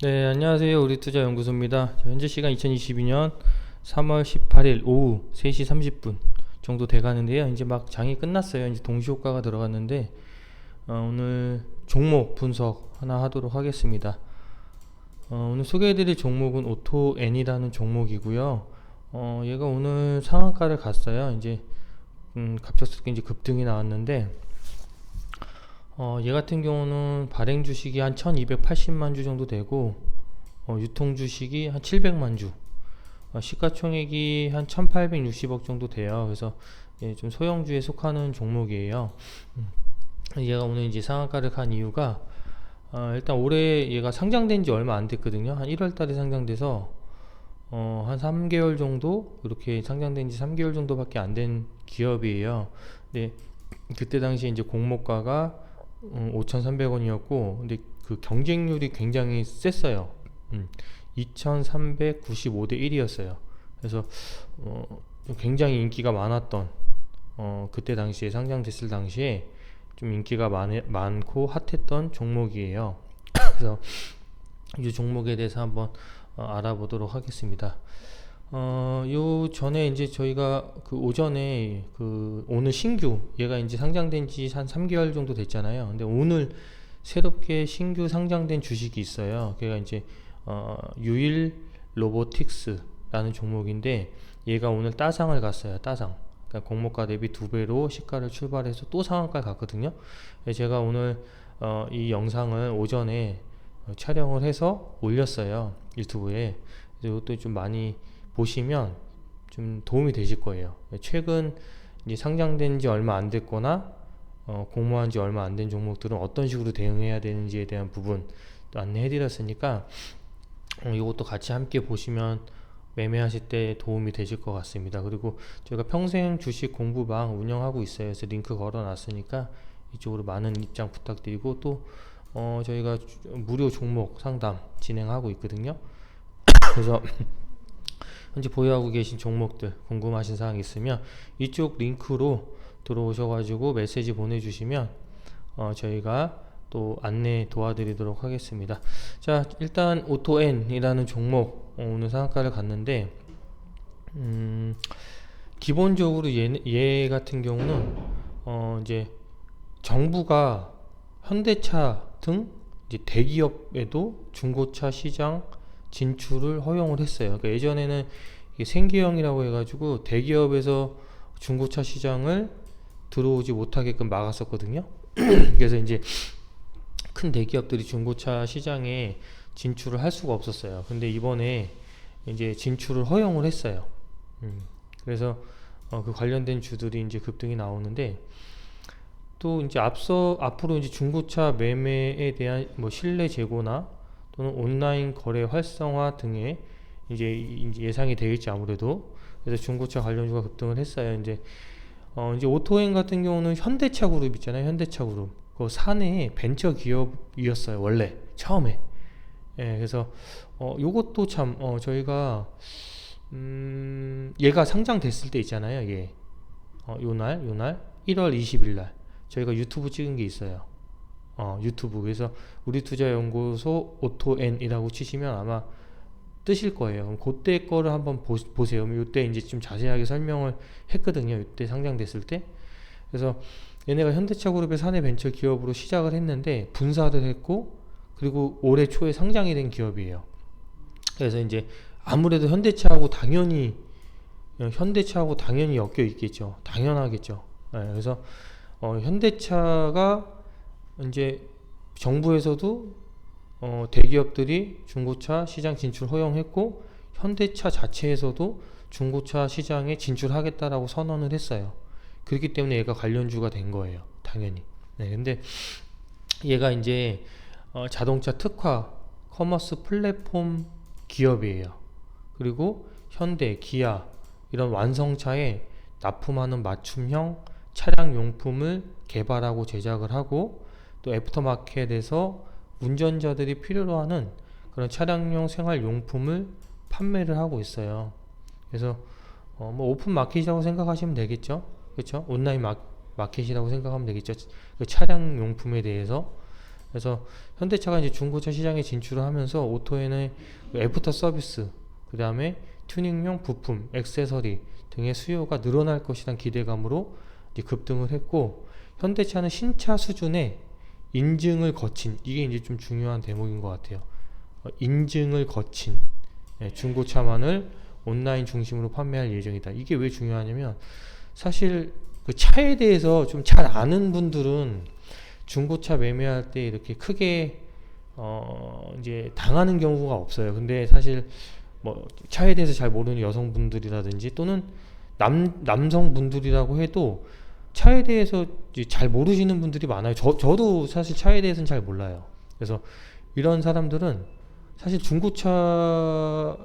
네, 안녕하세요. 우리 투자 연구소입니다. 현재 시간 2022년 3월 18일 오후 3시 30분 정도 돼 가는데요. 이제 막 장이 끝났어요. 이제 동시효과가 들어갔는데 오늘 종목 분석 하나 하도록 하겠습니다. 오늘 소개해드릴 종목은 오토N이라는 종목이고요. 얘가 오늘 상한가를 갔어요. 이제 갑작스럽게 이제 급등이 나왔는데 얘 같은 경우는 발행 주식이 한 1280만 주 정도 되고 유통 주식이 한 700만 주, 시가총액이 한 1860억 정도 돼요. 그래서 좀 소형주에 속하는 종목이에요. 얘가 오늘 이제 상한가를 간 이유가 일단 올해 얘가 상장된 지 얼마 안 됐거든요. 한 1월 달에 상장돼서 한 3개월 정도, 이렇게 상장된 지 3개월 정도밖에 안 된 기업이에요. 근데 그때 당시에 이제 공모가가 5,300원이었고, 근데 그 경쟁률이 굉장히 셌어요. 2,395대 1이었어요. 그래서 굉장히 인기가 많았던, 그때 당시에 상장됐을 당시에 좀 인기가 많고 핫했던 종목이에요. 그래서 이 종목에 대해서 한번 알아보도록 하겠습니다. 요 전에 이제 저희가 그 오전에 그 오늘 신규 얘가 이제 상장된 지 한 3개월 정도 됐잖아요. 근데 오늘 새롭게 신규 상장된 주식이 있어요. 걔가 이제 유일 로보틱스라는 종목인데 얘가 오늘 따상을 갔어요. 따상. 그러니까 공모가 대비 2배로 시가를 출발해서 또 상한가 갔거든요. 제가 오늘 이 영상을 오전에 촬영을 해서 올렸어요. 유튜브에. 이것도 좀 많이 보시면 좀 도움이 되실 거예요. 최근 이제 상장된 지 얼마 안 됐거나 공모한 지 얼마 안 된 종목들은 어떤 식으로 대응해야 되는지에 대한 부분 안내해 드렸으니까 이것도 같이 함께 보시면 매매하실 때 도움이 되실 것 같습니다. 그리고 저희가 평생 주식 공부방 운영하고 있어요. 그래서 링크 걸어 놨으니까 이쪽으로 많은 입장 부탁드리고, 또 저희가 무료 종목 상담 진행하고 있거든요. 그래서 현재 보유하고 계신 종목들 궁금하신 사항 있으면 이쪽 링크로 들어오셔가지고 메시지 보내주시면 저희가 또 안내 도와드리도록 하겠습니다. 자, 일단 오토N이라는 종목 오늘 상한가를 갔는데 기본적으로 얘 같은 경우는 이제 정부가 현대차 등 이제 대기업에도 중고차 시장 진출을 허용을 했어요. 그러니까 예전에는 이게 생계형이라고 해가지고 대기업에서 중고차 시장을 들어오지 못하게끔 막았었거든요. 그래서 이제 큰 대기업들이 중고차 시장에 진출을 할 수가 없었어요. 근데 이번에 이제 진출을 허용을 했어요. 그래서 그 관련된 주들이 이제 급등이 나오는데, 또 이제 앞으로 이제 중고차 매매에 대한 뭐 신뢰 제고나 또는 온라인 거래 활성화 등의 이제 예상이 되겠지 아무래도. 그래서 중고차 관련주가 급등을 했어요. 이제 오토엔 같은 경우는 현대차 그룹 있잖아요. 현대차 그룹. 그 사내 벤처 기업이었어요. 원래 처음에. 예, 그래서 요것도 참 저희가 얘가 상장됐을 때 있잖아요. 예. 요날 1월 20일 날 저희가 유튜브 찍은 게 있어요. 유튜브. 그래서 우리 투자연구소 오토N이라고 치시면 아마 뜨실 거예요. 그때 거를 한번 보세요. 이때 이제 좀 자세하게 설명을 했거든요. 이때 상장됐을 때. 그래서 얘네가 현대차 그룹의 사내 벤처 기업으로 시작을 했는데 분사를 했고, 그리고 올해 초에 상장이 된 기업이에요. 그래서 이제 아무래도 현대차하고 당연히 엮여 있겠죠. 당연하겠죠. 네, 그래서 현대차가 이제 정부에서도 대기업들이 중고차 시장 진출 허용했고, 현대차 자체에서도 중고차 시장에 진출하겠다라고 선언을 했어요. 그렇기 때문에 얘가 관련주가 된 거예요. 당연히. 네, 근데 얘가 이제 자동차 특화 커머스 플랫폼 기업이에요. 그리고 현대, 기아 이런 완성차에 납품하는 맞춤형 차량 용품을 개발하고 제작을 하고, 또 애프터마켓에서 운전자들이 필요로 하는 그런 차량용 생활 용품을 판매를 하고 있어요. 그래서 뭐 오픈 마켓이라고 생각하시면 되겠죠. 그렇죠? 온라인 마켓이라고 생각하면 되겠죠. 그 차량 용품에 대해서. 그래서 현대차가 이제 중고차 시장에 진출을 하면서 오토에는 애프터 서비스, 그 다음에 튜닝용 부품, 액세서리 등의 수요가 늘어날 것이란 기대감으로 이제 급등을 했고, 현대차는 신차 수준의 인증을 거친, 이게 이제 좀 중요한 대목인 것 같아요. 인증을 거친 중고차만을 온라인 중심으로 판매할 예정이다. 이게 왜 중요하냐면, 사실 그 차에 대해서 좀 잘 아는 분들은 중고차 매매할 때 이렇게 크게 이제 당하는 경우가 없어요. 근데 사실 뭐 차에 대해서 잘 모르는 여성분들이라든지 또는 남성분들이라고 해도 차에 대해서 이제 잘 모르시는 분들이 많아요. 저도 사실 차에 대해서는 잘 몰라요. 그래서 이런 사람들은 사실 중고차가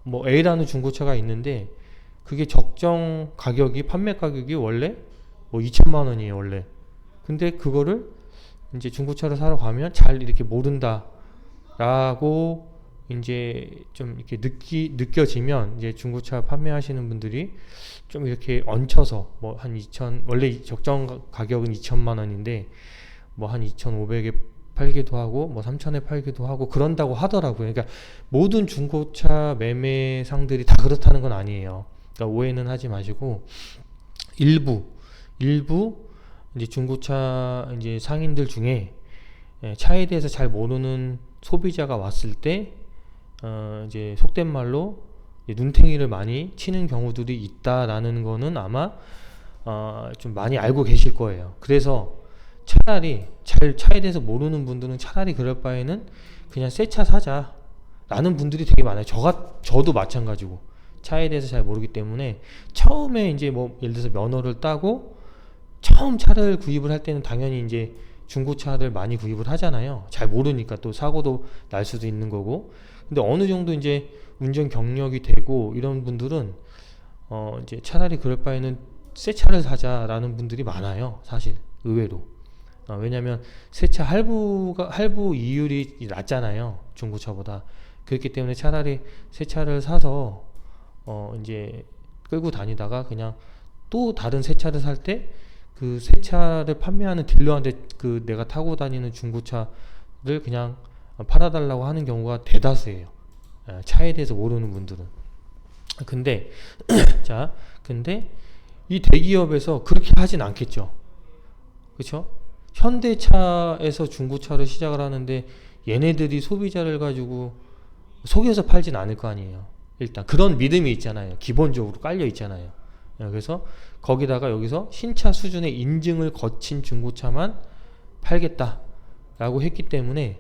뭐 A라는 중고차가 있는데, 그게 적정 가격이, 판매 가격이 원래 뭐 2천만 원이에요 원래. 근데 그거를 이제 중고차를 사러 가면 잘 이렇게 모른다라고 이제 좀 이렇게 느껴지면, 이제 중고차 판매하시는 분들이 좀 이렇게 얹혀서 뭐 한 2천, 원래 적정 가격은 2천만 원인데 뭐 한 2,500에 팔기도 하고 뭐 3천에 팔기도 하고 그런다고 하더라고요. 그러니까 모든 중고차 매매상들이 다 그렇다는 건 아니에요. 그러니까 오해는 하지 마시고, 일부 이제 중고차 이제 상인들 중에 차에 대해서 잘 모르는 소비자가 왔을 때 이제 속된 말로 눈탱이를 많이 치는 경우들이 있다라는 거는 아마 좀 많이 알고 계실 거예요. 그래서 차라리 차에 대해서 모르는 분들은 차라리 그럴 바에는 그냥 새 차 사자 라는 분들이 되게 많아요. 저도 마찬가지고 차에 대해서 잘 모르기 때문에 처음에 이제 뭐 예를 들어서 면허를 따고 처음 차를 구입을 할 때는 당연히 이제 중고차를 많이 구입을 하잖아요. 잘 모르니까 또 사고도 날 수도 있는 거고. 근데 어느 정도 이제 운전 경력이 되고 이런 분들은 이제 차라리 그럴 바에는 새 차를 사자라는 분들이 많아요. 사실 의외로. 왜냐면 새 차 할부 이율이 낮잖아요. 중고차보다. 그렇기 때문에 차라리 새 차를 사서 이제 끌고 다니다가 그냥 또 다른 새 차를 살 때 그 새 차를 판매하는 딜러한테 그 내가 타고 다니는 중고차를 그냥 팔아달라고 하는 경우가 대다수예요. 차에 대해서 모르는 분들은. 근데 근데 이 대기업에서 그렇게 하진 않겠죠. 그렇죠? 현대차에서 중고차를 시작을 하는데 얘네들이 소비자를 가지고 속여서 팔진 않을 거 아니에요. 일단 그런 믿음이 있잖아요. 기본적으로 깔려 있잖아요. 그래서 거기다가 여기서 신차 수준의 인증을 거친 중고차만 팔겠다라고 했기 때문에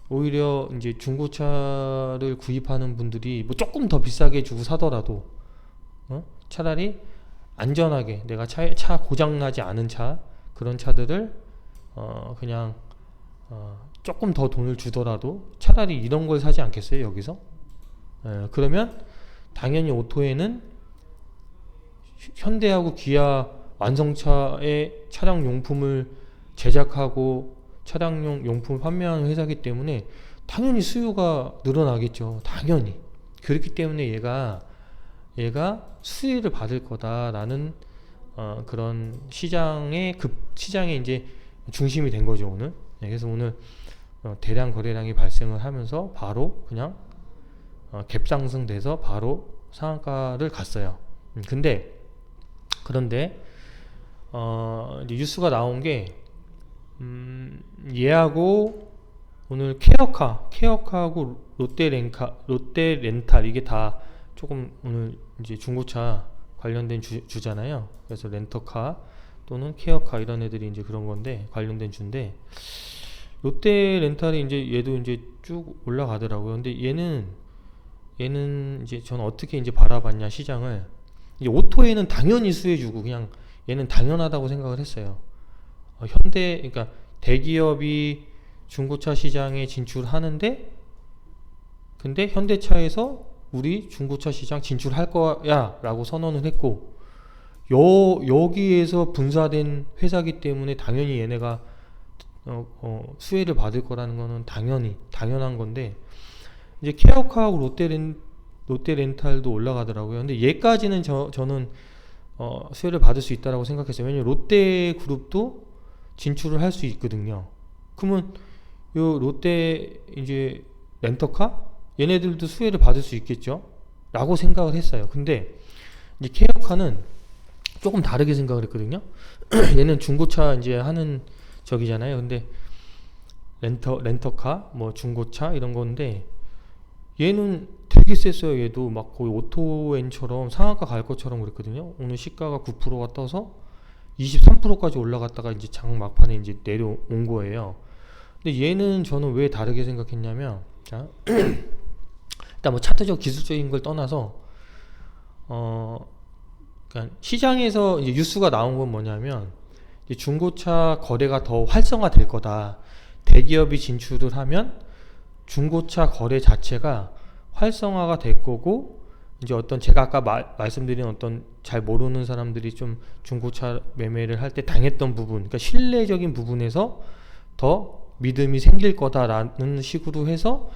오히려 이제 중고차를 구입하는 분들이 뭐 조금 더 비싸게 주고 사더라도 차라리 안전하게 내가 차 고장나지 않은 차, 그런 차들을 그냥 조금 더 돈을 주더라도 차라리 이런 걸 사지 않겠어요 여기서? 그러면 당연히 오토에는 현대하고 기아 완성차의 차량 용품을 제작하고 차량용 용품을 판매하는 회사이기 때문에 당연히 수요가 늘어나겠죠. 당연히. 그렇기 때문에 얘가 수혜를 받을 거다라는 그런 시장의 이제 중심이 된 거죠 오늘. 그래서 오늘 대량 거래량이 발생을 하면서 바로 그냥 갭상승돼서 바로 상한가를 갔어요. 그런데 이제 뉴스가 나온 게 얘하고 오늘 케어카하고 롯데렌탈 이게 다 조금 오늘 이제 중고차 관련된 주잖아요. 그래서 렌터카 또는 케어카 이런 애들이 이제 그런 건데 관련된 주인데, 롯데렌탈이 이제 얘도 이제 쭉 올라가더라고요. 근데 얘는 이제 저는 어떻게 이제 바라봤냐 시장을, 이제 오토에는 당연히 수혜주고 그냥 얘는 당연하다고 생각을 했어요. 그러니까 대기업이 중고차 시장에 진출하는데, 근데 현대차에서 우리 중고차 시장 진출할 거야 라고 선언을 했고, 여기에서 분사된 회사기 때문에 당연히 얘네가 수혜를 받을 거라는 거는 당연한 건데, 이제 케어카하고 롯데렌탈도 올라가더라고요. 근데 얘까지는 저는 수혜를 받을 수 있다라고 생각했어요. 왜냐면 롯데그룹도 진출을 할 수 있거든요. 그러면 요 롯데 이제 렌터카 얘네들도 수혜를 받을 수 있겠죠 라고 생각을 했어요. 근데 이제 케어카는 조금 다르게 생각을 했거든요. 얘는 중고차 이제 하는 저기잖아요. 근데 렌터카 뭐 중고차 이런 건데 얘는 되게 셌어요. 얘도 막 거의 오토엔처럼 상한가 갈 것처럼 그랬거든요. 오늘 시가가 9%가 떠서 23%까지 올라갔다가 이제 장 막판에 이제 내려온 거예요. 근데 얘는 저는 왜 다르게 생각했냐면, 자 일단 뭐 차트적 기술적인 걸 떠나서 그러니까 시장에서 이제 뉴스가 나온 건 뭐냐면 이제 중고차 거래가 더 활성화될 거다. 대기업이 진출을 하면 중고차 거래 자체가 활성화가 될 거고, 이제 어떤 제가 아까 말씀드린 어떤 잘 모르는 사람들이 좀 중고차 매매를 할 때 당했던 부분, 그러니까 신뢰적인 부분에서 더 믿음이 생길 거다라는 식으로 해서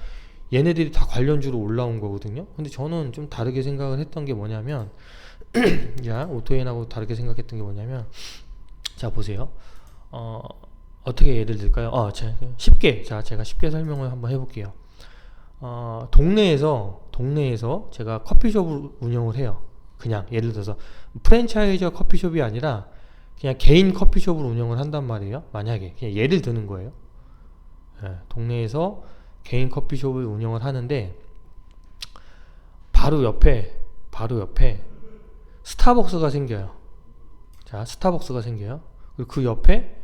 얘네들이 다 관련주로 올라온 거거든요. 근데 저는 좀 다르게 생각을 했던 게 뭐냐면 야 오토엔하고 다르게 생각했던 게 뭐냐면, 자 보세요. 어떻게 예를 들까요? 제가 쉽게 설명을 한번 해볼게요. 동네에서 제가 커피숍을 운영을 해요. 그냥 예를 들어서 프랜차이저 커피숍이 아니라 그냥 개인 커피숍을 운영을 한단 말이에요. 만약에 그냥 예를 드는 거예요. 동네에서 개인 커피숍을 운영을 하는데 바로 옆에 스타벅스가 생겨요. 자, 스타벅스가 생겨요. 그리고 그 옆에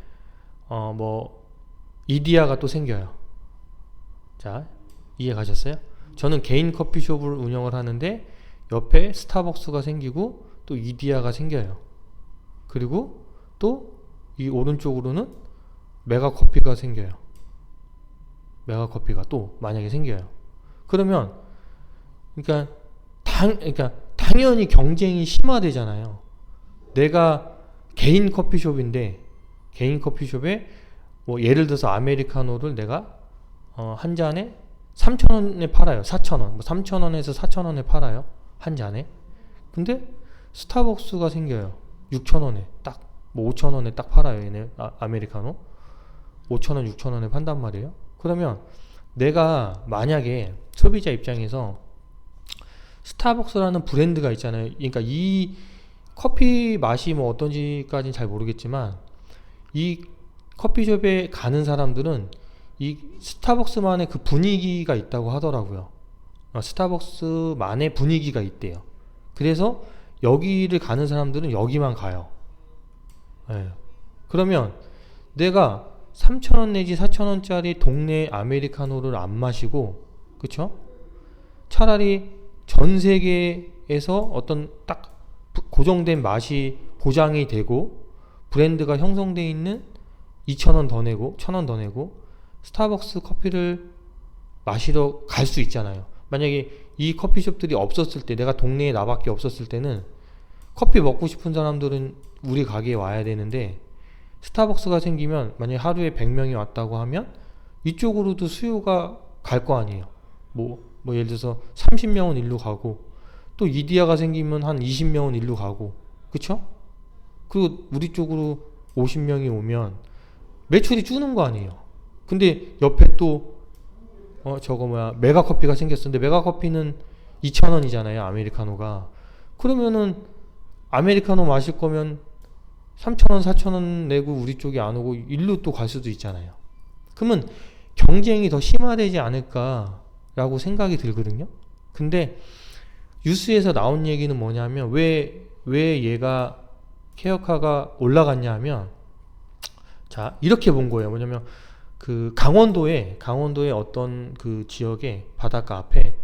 뭐 이디야가 또 생겨요. 자, 이해 가셨어요? 저는 개인 커피숍을 운영을 하는데 옆에 스타벅스가 생기고 또 이디야가 생겨요. 그리고 또 이 오른쪽으로는 메가커피가 생겨요. 메가커피가 또 만약에 생겨요. 그러면 그러니까 당연히 경쟁이 심화되잖아요. 내가 개인 커피숍인데 개인 커피숍에 뭐 예를 들어서 아메리카노를 내가 한 잔에 3,000원에 팔아요. 4,000원. 뭐 3,000원에서 4,000원에 팔아요. 한 잔에. 근데 스타벅스가 생겨요. 6,000원에 딱 뭐 5,000원에 딱 팔아요. 얘네 아메리카노. 5,000원, 6,000원에 판단 말이에요. 그러면 내가 만약에 소비자 입장에서 스타벅스라는 브랜드가 있잖아요. 그러니까 이 커피 맛이 뭐 어떤지까지는 잘 모르겠지만 이 커피숍에 가는 사람들은 이 스타벅스만의 그 분위기가 있다고 하더라고요. 스타벅스만의 분위기가 있대요. 그래서 여기를 가는 사람들은 여기만 가요. 그러면 내가 3,000원 내지 4,000원짜리 동네 아메리카노를 안 마시고, 그쵸? 차라리 전 세계에서 어떤 딱 고정된 맛이 보장이 되고 브랜드가 형성되어 있는 2,000원 더 내고 1,000원 더 내고 스타벅스 커피를 마시러 갈 수 있잖아요. 만약에 이 커피숍들이 없었을 때, 내가 동네에 나밖에 없었을 때는 커피 먹고 싶은 사람들은 우리 가게에 와야 되는데, 스타벅스가 생기면 만약에 하루에 100명이 왔다고 하면 이쪽으로도 수요가 갈 거 아니에요. 뭐 예를 들어서 30명은 일로 가고, 또 이디야가 생기면 한 20명은 일로 가고, 그쵸? 그리고 우리 쪽으로 50명이 오면 매출이 주는 거 아니에요. 근데 옆에 또 메가커피가 생겼었는데 메가커피는 2,000원이잖아요 아메리카노가. 그러면은 아메리카노 마실 거면 3,000원 4,000원 내고 우리 쪽이 안 오고 일로 또 갈 수도 있잖아요. 그러면 경쟁이 더 심화되지 않을까 라고 생각이 들거든요. 근데 뉴스에서 나온 얘기는 뭐냐면 왜 얘가 케어카가 올라갔냐 하면, 자 이렇게 본 거예요. 뭐냐면 그 강원도에 어떤 그 지역의 바닷가 앞에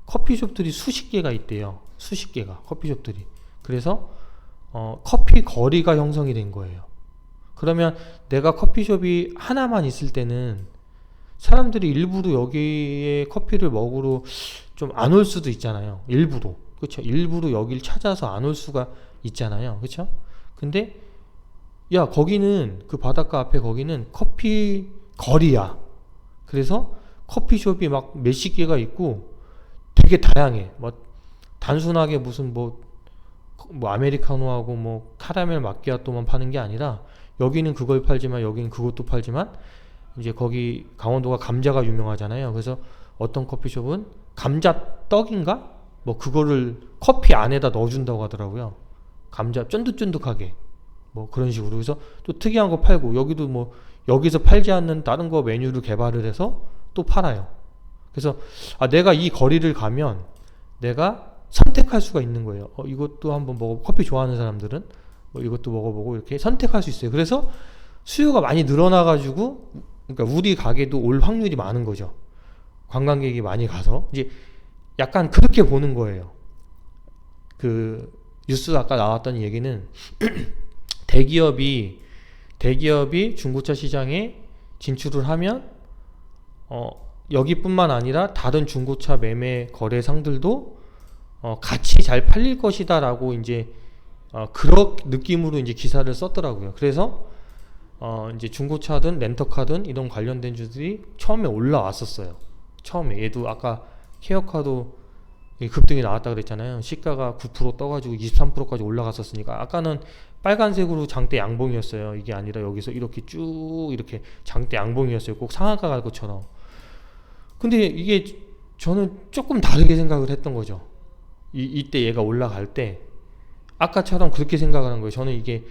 커피숍들이 수십 개가 있대요. 수십 개가 커피숍들이. 그래서 커피 거리가 형성이 된 거예요. 그러면 내가 커피숍이 하나만 있을 때는 사람들이 일부러 여기에 커피를 먹으러 좀 안 올 수도 있잖아요. 일부러. 그렇죠? 일부러 여기를 찾아서 안 올 수가 있잖아요. 그렇죠? 근데 야 거기는 그 바닷가 앞에 거기는 커피 거리야. 그래서 커피숍이 막 몇십 개가 있고 되게 다양해. 뭐 단순하게 무슨 뭐 아메리카노하고 뭐 카라멜 마키아토만 파는 게 아니라 여기는 그걸 팔지만 여기는 그것도 팔지만 이제 거기 강원도가 감자가 유명하잖아요. 그래서 어떤 커피숍은 감자 떡인가? 뭐 그거를 커피 안에다 넣어준다고 하더라고요. 감자 쫀득쫀득하게 뭐 그런 식으로. 그래서 또 특이한 거 팔고, 여기도 뭐 여기서 팔지 않는 다른 거 메뉴를 개발을 해서 또 팔아요. 그래서 내가 이 거리를 가면 내가 선택할 수가 있는 거예요. 이것도 한번 먹어, 커피 좋아하는 사람들은 뭐 이것도 먹어보고 이렇게 선택할 수 있어요. 그래서 수요가 많이 늘어나가지고, 그러니까 우리 가게도 올 확률이 많은 거죠. 관광객이 많이 가서 이제 약간 그렇게 보는 거예요. 그 뉴스 아까 나왔던 얘기는 대기업이 중고차 시장에 진출을 하면 여기뿐만 아니라 다른 중고차 매매 거래상들도 같이 잘 팔릴 것이다라고 이제 그런 느낌으로 이제 기사를 썼더라고요. 그래서 이제 중고차든 렌터카든 이런 관련된 주들이 처음에 올라왔었어요. 처음에 얘도 아까 케어카도 급등이 나왔다 그랬잖아요. 시가가 9% 떠가지고 23%까지 올라갔었으니까, 아까는 빨간색으로 장대 양봉이었어요. 이게 아니라 여기서 이렇게 쭉 이렇게 장대 양봉이었어요. 꼭 상한가 갈 것처럼. 근데 이게 저는 조금 다르게 생각을 했던 거죠. 이때 얘가 올라갈 때 아까처럼 그렇게 생각을 한 거예요. 저는 이게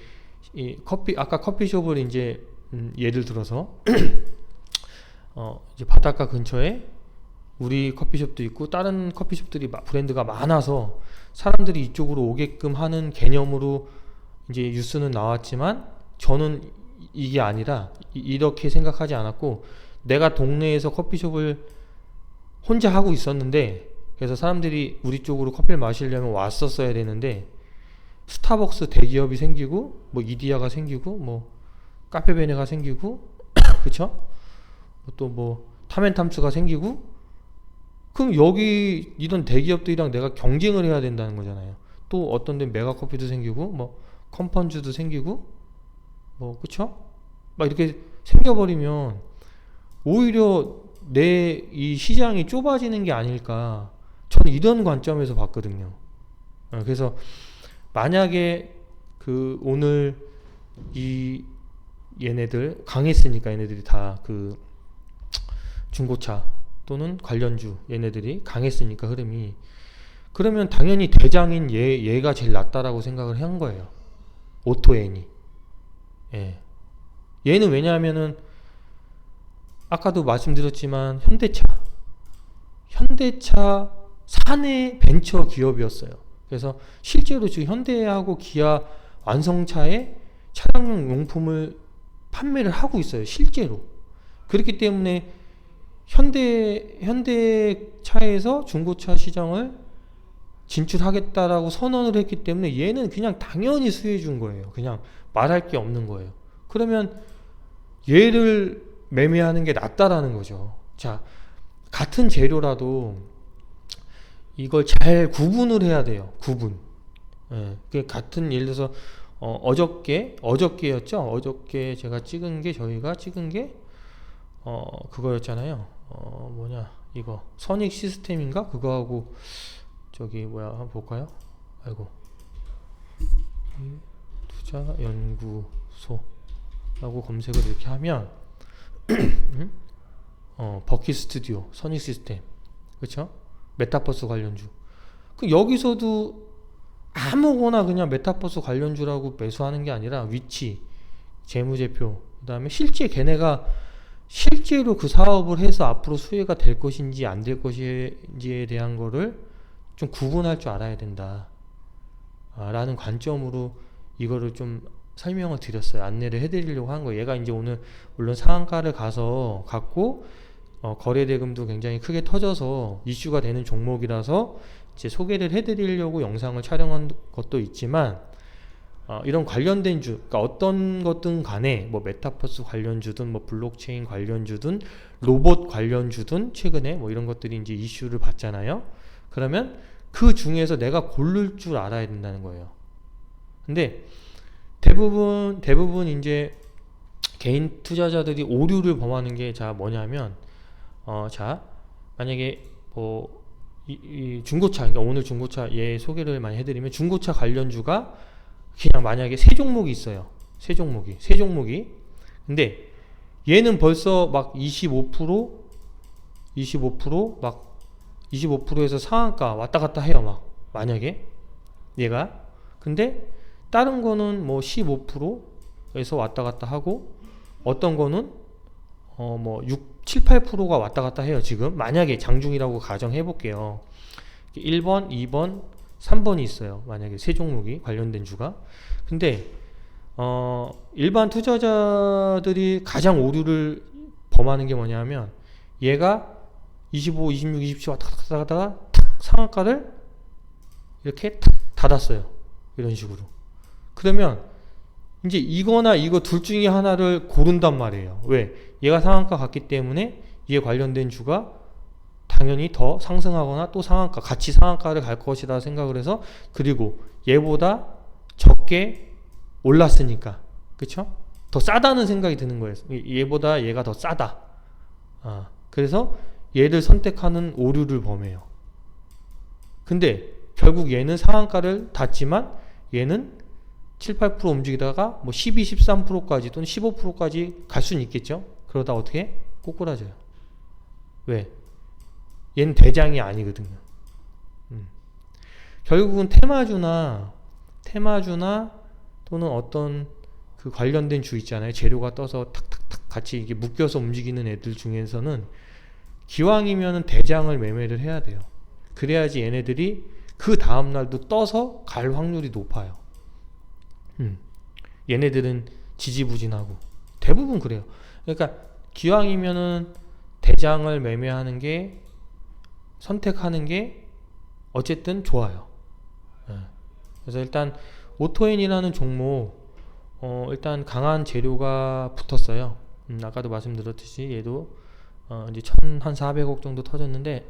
아까 커피숍을 이제 예를 들어서 이제 바닷가 근처에 우리 커피숍도 있고 다른 커피숍들이 브랜드가 많아서 사람들이 이쪽으로 오게끔 하는 개념으로 이제 뉴스는 나왔지만, 저는 이게 아니라 이렇게 생각하지 않았고, 내가 동네에서 커피숍을 혼자 하고 있었는데, 그래서 사람들이 우리 쪽으로 커피를 마시려면 왔었어야 되는데, 스타벅스 대기업이 생기고 뭐 이디야가 생기고 뭐 카페베네가 생기고 그쵸? 또 뭐 타멘탐스가 생기고, 그럼 여기 이런 대기업들이랑 내가 경쟁을 해야 된다는 거잖아요. 또 어떤 데 메가커피도 생기고 뭐 컴펀즈도 생기고 뭐 그쵸? 막 이렇게 생겨버리면 오히려 내 이 시장이 좁아지는 게 아닐까, 저는 이런 관점에서 봤거든요. 그래서 만약에 오늘 얘네들 강했으니까, 얘네들이 다 중고차 또는 관련주 얘네들이 강했으니까 흐름이, 그러면 당연히 대장인 얘가 제일 낫다라고 생각을 한 거예요. 오토앤이. 예. 얘는 왜냐하면은 아까도 말씀드렸지만 현대차 사내 벤처 기업이었어요. 그래서 실제로 지금 현대하고 기아 완성차의 차량용 용품을 판매를 하고 있어요. 실제로. 그렇기 때문에 현대차에서 중고차 시장을 진출하겠다라고 선언을 했기 때문에 얘는 그냥 당연히 수혜해 준 거예요. 그냥 말할 게 없는 거예요. 그러면 얘를 매매하는 게 낫다라는 거죠. 자, 같은 재료라도 이걸 잘 구분을 해야 돼요. 구분. 예, 같은, 예를 들어서 어저께였죠. 어저께 저희가 찍은 게 그거였잖아요. 이거 선익 시스템인가? 그거하고 한번 볼까요? 아이고, 투자연구소라고 검색을 이렇게 하면 버킷 스튜디오, 선익 시스템, 그렇죠? 메타버스 관련주. 여기서도 아무거나 그냥 메타버스 관련주라고 매수하는 게 아니라 위치, 재무제표, 그 다음에 걔네가 실제로 그 사업을 해서 앞으로 수혜가 될 것인지 안 될 것인지에 대한 거를 좀 구분할 줄 알아야 된다 라는 관점으로 이거를 좀 설명을 드렸어요. 안내를 해드리려고 한 거예요. 얘가 이제 오늘 물론 상한가를 갖고 거래대금도 굉장히 크게 터져서 이슈가 되는 종목이라서 이제 소개를 해드리려고 영상을 촬영한 것도 있지만, 이런 관련된 주, 그러니까 어떤 것든 간에 뭐 메타버스 관련주든 뭐 블록체인 관련주든 로봇 관련주든 최근에 뭐 이런 것들이 이제 이슈를 받잖아요. 그러면 그 중에서 내가 고를 줄 알아야 된다는 거예요. 근데 대부분 이제 개인 투자자들이 오류를 범하는 게 뭐냐면, 만약에 이 중고차, 그러니까 오늘 중고차 소개를 많이 해드리면, 중고차 관련주가 그냥 만약에 세 종목이 있어요. 세 종목이. 근데 얘는 벌써 막 25%막 25%에서 상한가 왔다 갔다 해요. 막 만약에 얘가. 근데 다른 거는 뭐 15%에서 왔다 갔다 하고 어떤 거는 뭐 6, 7, 8%가 왔다 갔다 해요. 지금 만약에 장중이라고 가정해 볼게요. 1번, 2번, 3번이 있어요. 만약에 세 종목이 관련된 주가. 근데 일반 투자자들이 가장 오류를 범하는 게 뭐냐면 얘가 25, 26, 27 왔다 갔다 하다가 탁 상한가를 이렇게 탁 닫았어요. 이런 식으로. 그러면 이제 이거나 이거 둘 중에 하나를 고른단 말이에요. 왜? 얘가 상한가 갔기 때문에 얘 관련된 주가 당연히 더 상승하거나 또 상한가, 같이 상한가를 갈 것이다 생각을 해서, 그리고 얘보다 적게 올랐으니까, 그쵸? 더 싸다는 생각이 드는 거예요. 얘보다 얘가 더 싸다. 그래서 얘를 선택하는 오류를 범해요. 근데 결국 얘는 상한가를 닫지만 얘는 7, 8% 움직이다가 뭐 12, 13%까지 또는 15%까지 갈 수는 있겠죠. 그러다 어떻게? 꼬꾸라져요. 왜? 얘는 대장이 아니거든요. 결국은 테마주나 또는 어떤 그 관련된 주 있잖아요. 재료가 떠서 탁탁탁 같이 이게 묶여서 움직이는 애들 중에서는 기왕이면은 대장을 매매를 해야 돼요. 그래야지 얘네들이 그 다음날도 떠서 갈 확률이 높아요. 얘네들은 지지부진하고 대부분 그래요. 그러니까 기왕이면은 대장을 매매하는 게, 선택하는 게 어쨌든 좋아요. 그래서 일단 오토엔이라는 종목 일단 강한 재료가 붙었어요. 아까도 말씀드렸듯이 얘도 이제 1,400억 정도 터졌는데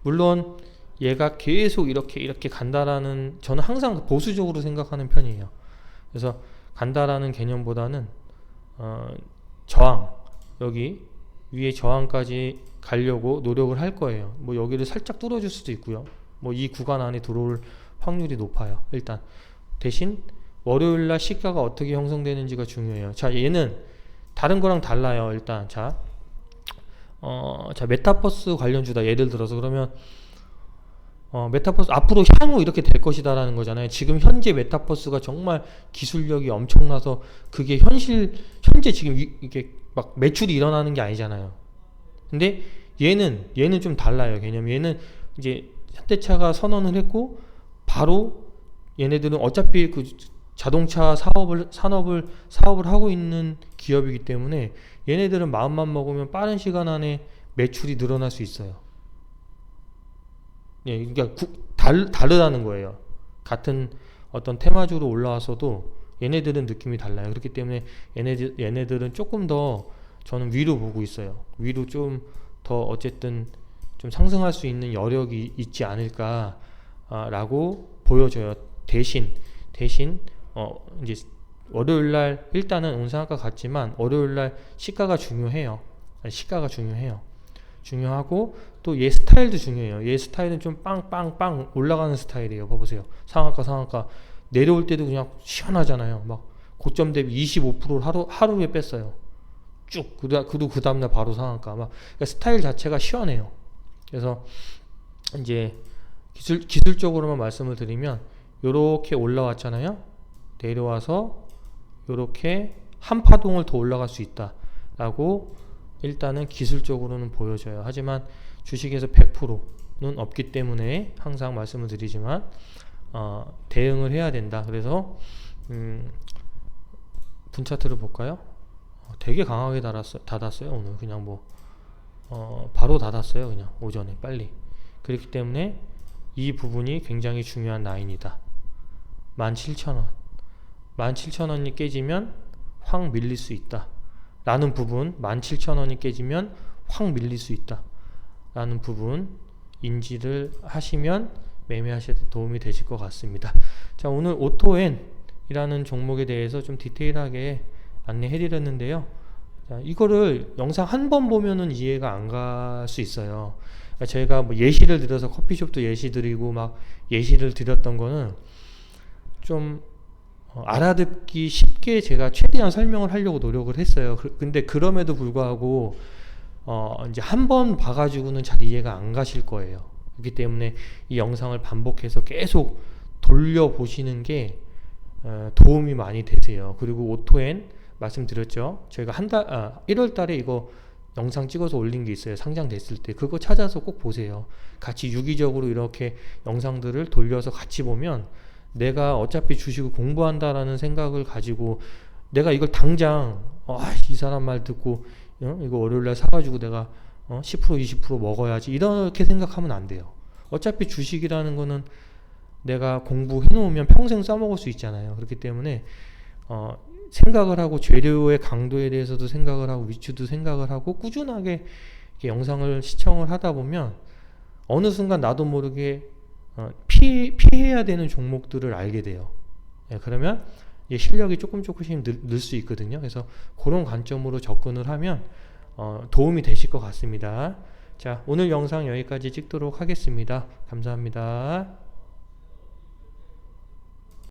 물론 얘가 계속 이렇게 간다라는, 저는 항상 보수적으로 생각하는 편이에요. 그래서 간다라는 개념보다는 저항, 여기 위에 저항까지 가려고 노력을 할 거예요. 뭐 여기를 살짝 뚫어줄 수도 있고요. 뭐 이 구간 안에 들어올 확률이 높아요. 일단 대신 월요일날 시가가 어떻게 형성되는지가 중요해요. 자, 얘는 다른 거랑 달라요. 일단 자 메타버스 관련주다. 예를 들어서 그러면 메타버스 앞으로 향후 이렇게 될 것이다라는 거잖아요. 지금 현재 메타버스가 정말 기술력이 엄청나서 그게 현재 지금 이게 막 매출이 일어나는 게 아니잖아요. 근데 얘는 좀 달라요. 개념이. 얘는 이제 현대차가 선언을 했고 바로 얘네들은 어차피 그 자동차 사업을 하고 있는 기업이기 때문에 얘네들은 마음만 먹으면 빠른 시간 안에 매출이 늘어날 수 있어요. 예, 그러니까 다르다는 거예요. 같은 어떤 테마주로 올라와서도 얘네들은 느낌이 달라요. 그렇기 때문에 얘네들은 조금 더 저는 위로 보고 있어요. 위로 좀 더 어쨌든 좀 상승할 수 있는 여력이 있지 않을까 라고 보여져요. 대신 이제 월요일날 일단은 온상한가 같지만 월요일날 시가가 중요해요. 중요하고 또 얘 스타일도 중요해요. 얘 스타일은 좀 빵빵빵 올라가는 스타일이에요. 봐보세요. 상한가 내려올 때도 그냥 시원하잖아요. 막 고점 대비 25%를 하루에 뺐어요. 쭉. 그리고 그 다음날 바로 상한가. 막 그러니까 스타일 자체가 시원해요. 그래서 이제 기술적으로만 말씀을 드리면 요렇게 올라왔잖아요. 내려와서 요렇게 한 파동을 더 올라갈 수 있다 라고 일단은 기술적으로는 보여져요. 하지만 주식에서 100%는 없기 때문에 항상 말씀을 드리지만 대응을 해야 된다. 그래서 분차트를 볼까요? 되게 강하게 닫았어요. 오늘 그냥 뭐 바로 닫았어요. 그냥 오전에 빨리. 그렇기 때문에 이 부분이 굉장히 중요한 라인이다. 17,000원 17,000원이 깨지면 확 밀릴 수 있다 라는 부분, 17,000원이 깨지면 확 밀릴 수 있다 라는 부분 인지를 하시면 매매하실 때 도움이 되실 것 같습니다. 자, 오늘 오토엔 이라는 종목에 대해서 좀 디테일하게 안내해 드렸는데요. 자, 이거를 영상 한 번 보면은 이해가 안 갈 수 있어요. 제가 뭐 예시를 들어서 커피숍도 예시 드리고 막 예시를 드렸던 거는 좀 알아듣기 쉽게 제가 최대한 설명을 하려고 노력을 했어요. 근데 그럼에도 불구하고 이제 한 번 봐가지고는 잘 이해가 안 가실 거예요. 그렇기 때문에 이 영상을 반복해서 계속 돌려보시는 게 도움이 많이 되세요. 그리고 오토엔 말씀드렸죠. 저희가 1월 달에 이거 영상 찍어서 올린 게 있어요. 상장됐을 때 그거 찾아서 꼭 보세요. 같이 유기적으로 이렇게 영상들을 돌려서 같이 보면 내가 어차피 주식을 공부한다라는 생각을 가지고 내가 이걸 당장 이 사람 말 듣고 이거 월요일날 사가지고 내가 10% 20% 먹어야지 이렇게 생각하면 안 돼요. 어차피 주식이라는 거는 내가 공부해 놓으면 평생 써먹을 수 있잖아요. 그렇기 때문에 생각을 하고 재료의 강도에 대해서도 생각을 하고 위치도 생각을 하고 꾸준하게 이렇게 영상을 시청을 하다 보면 어느 순간 나도 모르게 피해야 되는 종목들을 알게 돼요. 그러면 실력이 조금씩 늘 수 있거든요. 그래서 그런 관점으로 접근을 하면 도움이 되실 것 같습니다. 자, 오늘 영상 여기까지 찍도록 하겠습니다. 감사합니다.